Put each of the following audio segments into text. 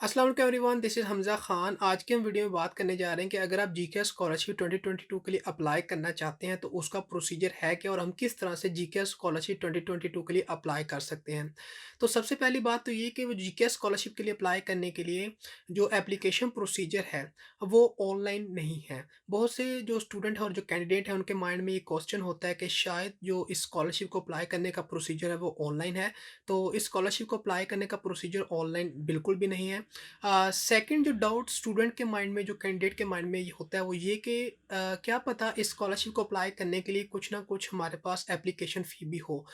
अस्सलाम वालेकुम everyone, this is Hamza Khan. आज के हम वीडियो में बात करने जा रहे हैं कि अगर आप जीके स्कॉलरशिप 2022 के लिए अप्लाई करना चाहते हैं तो उसका प्रोसीजर है क्या और हम किस तरह से जीके स्कॉलरशिप 2022 के लिए अप्लाई कर सकते हैं। तो सबसे पहली बात तो ये कि वो जीके स्कॉलरशिप के लिए अप्लाई करने के लिए जो एप्लीकेशन प्रोसीजर है वो ऑनलाइन नहीं है। बहुत से जो स्टूडेंट हैं और जो कैंडिडेट हैं उनके माइंड में ये क्वेश्चन होता है कि शायद जो इस स्कॉलरशिप को अप्लाई करने का प्रोसीजर है वो ऑनलाइन है। तो इस स्कॉलरशिप को अप्लाई करने का प्रोसीजर ऑनलाइन बिल्कुल भी नहीं है। सेकंड जो डाउट स्टूडेंट के माइंड में, जो कैंडिडेट के माइंड में ये होता है वो ये कि क्या पता इस स्कॉलरशिप को अप्लाई करने के लिए कुछ ना कुछ हमारे पास एप्लीकेशन फ़ी भी हो।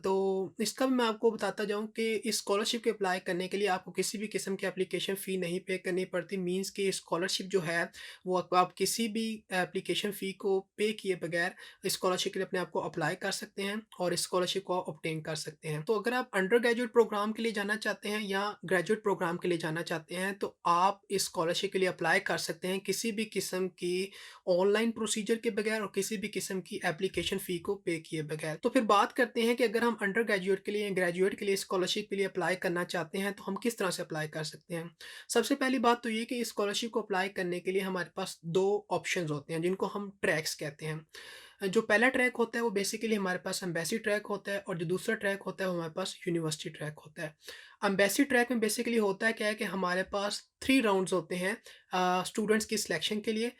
तो इसका भी मैं आपको बताता जाऊँ कि इस स्कॉलरशिप के अप्लाई करने के लिए आपको किसी भी किस्म की एप्लीकेशन फ़ी नहीं पे करनी पड़ती। मीन्स कि स्कॉलरशिप जो है वो आप किसी भी एप्लीकेशन फ़ी को पे किए बगैर स्कॉलरशिप के लिए अपने आप को अप्लाई कर सकते हैं और इस स्कॉलरशिप को ऑब्टेन कर सकते हैं। तो अगर आप अंडर ग्रेजुएट प्रोग्राम के लिए जाना चाहते हैं या ग्रेजुएट प्रोग्राम के लिए जाना चाहते हैं तो आप इस स्कॉलरशिप के लिए अप्लाई कर सकते हैं किसी भी किस्म की ऑनलाइन प्रोसीजर के बगैर और किसी भी किस्म की एप्लीकेशन फ़ी को पे किए बगैर। तो फिर बात करते हैं कि अगर हम अंडर ग्रेजुएट के लिए या ग्रेजुएट के लिए स्कॉलरशिप के लिए अप्लाई करना चाहते हैं तो हम किस तरह से अप्लाई कर सकते हैं। सबसे पहली बात तो ये कि इस स्कॉलरशिप को अप्लाई करने के लिए हमारे पास 2 ऑप्शंस होते हैं जिनको हम ट्रैक्स कहते हैं। जो पहला ट्रैक होता है वो बेसिकली हमारे पास एम्बेसी ट्रैक होता है और जो दूसरा ट्रैक होता है वो हमारे पास यूनिवर्सिटी ट्रैक होता है। एम्बेसी ट्रैक में बेसिकली होता है क्या है कि हमारे पास 3 राउंड्स होते हैं स्टूडेंट्स की सिलेक्शन के लिए।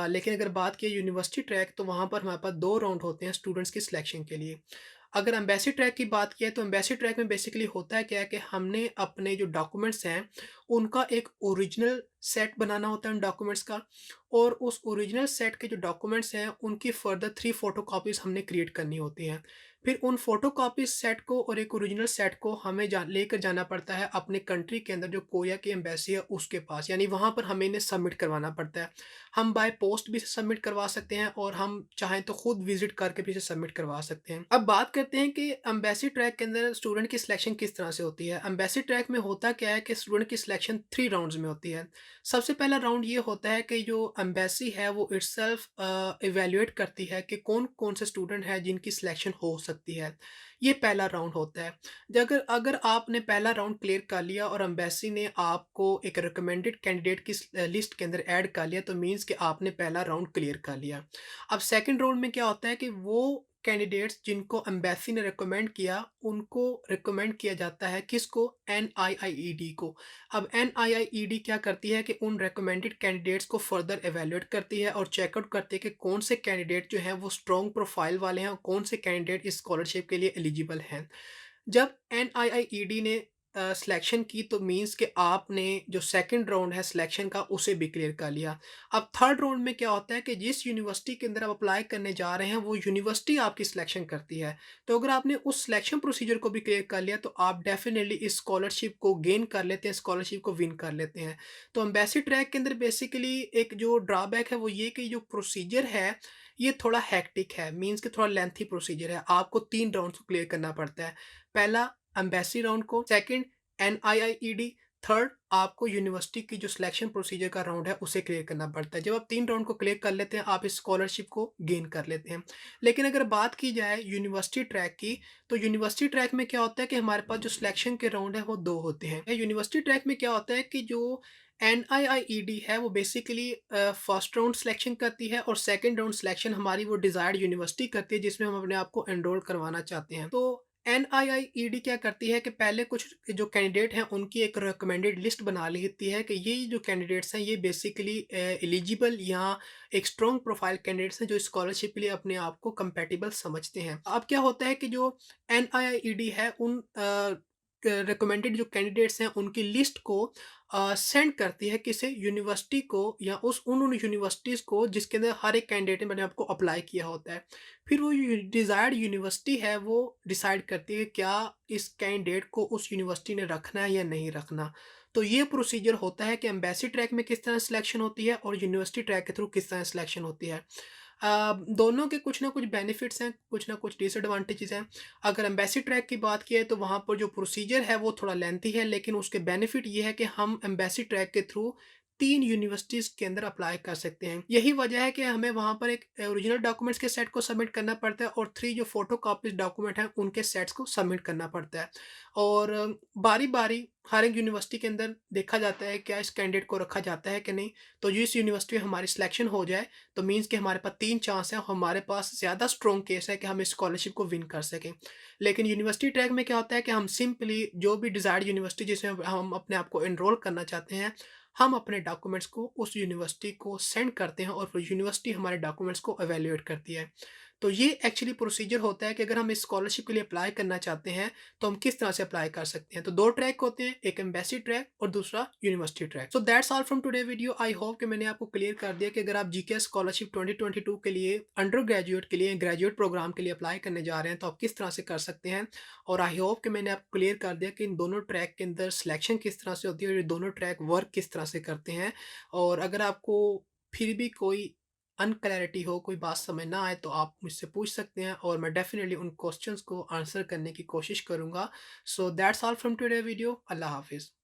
लेकिन अगर बात की यूनिवर्सिटी ट्रैक तो वहाँ पर हमारे पास 2 राउंड होते हैं स्टूडेंट्स की सिलेक्शन के लिए। अगर एम्बेसी ट्रैक की बात की है तो एम्बेसी ट्रैक में बेसिकली होता है क्या है कि हमने अपने जो डॉक्यूमेंट्स हैं उनका एक ओरिजिनल सेट बनाना होता है उन डॉक्यूमेंट्स का, और उस ओरिजिनल सेट के जो डॉक्यूमेंट्स हैं उनकी फर्दर 3 फ़ोटोकॉपीज़ हमने क्रिएट करनी होती हैं। फिर उन फ़ोटोकॉपीज़ सेट को और एक ओरिजिनल सेट को हमें लेकर जाना पड़ता है अपने कंट्री के अंदर जो कोरिया की एम्बेसी है उसके पास, यानी वहाँ पर हमें इन्हें सबमिट करवाना पड़ता है। हम बाय पोस्ट भी इसे सबमिट करवा सकते हैं और हम चाहें तो खुद विज़िट करके भी इसे सबमिट करवा सकते हैं। अब बात करते हैं कि एम्बेसी ट्रैक के अंदर स्टूडेंट की सिलेक्शन किस तरह से होती है। एम्बेसी ट्रैक में होता क्या है कि स्टूडेंट की सिलेक्शन 3 राउंड्स में होती है। सबसे पहला राउंड ये होता है कि जो एम्बेसी है वो इटसेल्फ इवैल्यूएट करती है कि कौन-कौन से स्टूडेंट हैं जिनकी सिलेक्शन हो सकती है। ये पहला राउंड होता है। अगर अगर आपने पहला राउंड क्लियर कर लिया और एम्बेसी ने आपको एक रिकमेंडेड कैंडिडेट की लिस्ट के अंदर ऐड कर लिया तो मीन्स कि आपने पहला राउंड क्लियर कर लिया। अब सेकंड राउंड में क्या होता है कि वो कैंडिडेट्स जिनको एम्बेसी ने रिकमेंड किया, उनको रिकमेंड किया जाता है किसको? एनआईआईईडी को। अब एनआईआईईडी क्या करती है कि उन रिकमेंडेड कैंडिडेट्स को फर्दर इवैल्यूएट करती है और चेकआउट करती है कि कौन से कैंडिडेट जो हैं वो स्ट्रॉन्ग प्रोफाइल वाले हैं और कौन से कैंडिडेट इस स्कॉलरशिप के लिए एलिजिबल हैं। जब एनआईआईईडी ने सिलेक्शन की तो मीन्स कि आपने जो सेकंड राउंड है सिलेक्शन का उसे भी क्लियर कर लिया। अब थर्ड राउंड में क्या होता है कि जिस यूनिवर्सिटी के अंदर आप अप्लाई करने जा रहे हैं वो यूनिवर्सिटी आपकी सिलेक्शन करती है। तो अगर आपने उस सिलेक्शन प्रोसीजर को भी क्लियर कर लिया तो आप डेफिनिटली इस स्कॉलरशिप को गेन कर लेते हैं, स्कॉलरशिप को विन कर लेते हैं। तो एम्बेसी ट्रैक के अंदर बेसिकली एक जो ड्रॉबैक है वो ये कि जो प्रोसीजर है ये थोड़ा हेक्टिक है, मीन्स कि थोड़ा लेंथी प्रोसीजर है। आपको 3 राउंड्स को क्लियर करना पड़ता है। पहला एम्बेसी राउंड को, सेकंड एनआईआईईडी, थर्ड आपको यूनिवर्सिटी की जो सिलेक्शन प्रोसीजर का राउंड है उसे क्लियर करना पड़ता है। जब आप 3 राउंड को क्लियर कर लेते हैं आप इस स्कॉलरशिप को गेन कर लेते हैं। लेकिन अगर बात की जाए यूनिवर्सिटी ट्रैक की तो यूनिवर्सिटी ट्रैक में क्या होता है कि हमारे पास जो सिलेक्शन के राउंड है वो 2 होते हैं। यूनिवर्सिटी ट्रैक में क्या होता है कि जो एनआईआईईडी है वो बेसिकली फर्स्ट राउंड सिलेक्शन करती है और सेकंड राउंड सिलेक्शन हमारी वो डिजायर्ड यूनिवर्सिटी करती है जिसमें हम अपने आप को एनरोल करवाना चाहते हैं। तो एनआईआईईडी क्या करती है कि पहले कुछ जो कैंडिडेट हैं उनकी एक रिकमेंडेड लिस्ट बना लेती है कि ये जो कैंडिडेट्स हैं ये बेसिकली एलिजिबल या एक स्ट्रॉन्ग प्रोफाइल कैंडिडेट्स हैं जो स्कॉलरशिप के लिए अपने आप को कंपैटिबल समझते हैं। अब क्या होता है कि जो एनआईआईईडी है उन रिकमेंडेड जो कैंडिडेट्स हैं उनकी लिस्ट को सेंड करती है किसे? यूनिवर्सिटी को या उन यूनिवर्सिटीज़ को जिसके अंदर हर एक कैंडिडेट ने मैंने आपको अप्लाई किया होता है। फिर वो डिज़ायर्ड यूनिवर्सिटी है वो डिसाइड करती है क्या इस कैंडिडेट को उस यूनिवर्सिटी ने रखना है या नहीं रखना। तो ये प्रोसीजर होता है कि एम्बेसी ट्रैक में किस तरह सिलेक्शन होती है और यूनिवर्सिटी ट्रैक के थ्रू किस तरह सिलेक्शन होती है। दोनों के कुछ ना कुछ बेनिफिट्स हैं, कुछ ना कुछ डिसएडवांटेजेस हैं। अगर एम्बेसी ट्रैक की बात की है तो वहाँ पर जो प्रोसीजर है वो थोड़ा लेंथी है, लेकिन उसके बेनिफिट ये है कि हम एम्बेसी ट्रैक के थ्रू 3 यूनिवर्सिटीज़ के अंदर अप्लाई कर सकते हैं। यही वजह है कि हमें वहाँ पर एक ओरिजिनल डॉक्यूमेंट्स के सेट को सबमिट करना पड़ता है और 3 जो फ़ोटोकॉपीज़ डॉक्यूमेंट हैं, उनके सेट्स को सबमिट करना पड़ता है। और बारी-बारी हर एक यूनिवर्सिटी के अंदर देखा जाता है, क्या इस कैंडिडेट को रखा जाता है कि नहीं। तो जिस यूनिवर्सिटी में हमारी सिलेक्शन हो जाए, तो मीन्स कि हमारे पास 3 चांस है, हमारे पास ज़्यादा स्ट्रॉन्ग केस है कि हम इस स्कॉलरशिप को विन कर सकें। लेकिन यूनिवर्सिटी ट्रैक में क्या होता है कि हम सिंपली जो भी डिज़ायर्ड यूनिवर्सिटी जिसमें हम अपने आप को एनरोल करना चाहते हैं, हम अपने डॉक्यूमेंट्स को उस यूनिवर्सिटी को सेंड करते हैं और फिर यूनिवर्सिटी हमारे डॉक्यूमेंट्स को इवैल्यूएट करती है। तो ये एक्चुअली प्रोसीजर होता है कि अगर हम इस स्कॉलरशिप के लिए अप्लाई करना चाहते हैं, तो हम किस तरह से अप्लाई कर सकते हैं। तो 2 ट्रैक होते हैं, एक एम्बेसी ट्रैक और दूसरा university track. So that's all from today video. I hope कि मैंने आपको क्लियर कर दिया कि अगर आप जीके स्कॉलरशिप 2022 के लिए अंडर ग्रेजुएट के लिए, ग्रेजुएट प्रोग्राम के लिए अप्लाई करने जा रहे हैं, तो आप किस तरह से कर सकते हैं। और आई होप कि मैंने आपको क्लियर कर दिया कि इन दोनों ट्रैक के अंदर सिलेक्शन किस तरह से होती है और ये दोनों ट्रैक वर्क किस तरह से करते हैं। और अगर आपको फिर भी कोई अनक्लैरिटी हो, कोई बात समझ ना आए, तो आप मुझसे पूछ सकते हैं और मैं डेफ़िनिटली उन क्वेश्चंस को आंसर करने की कोशिश करूँगा। So that's all from today video. अल्लाह हाफ़िज़।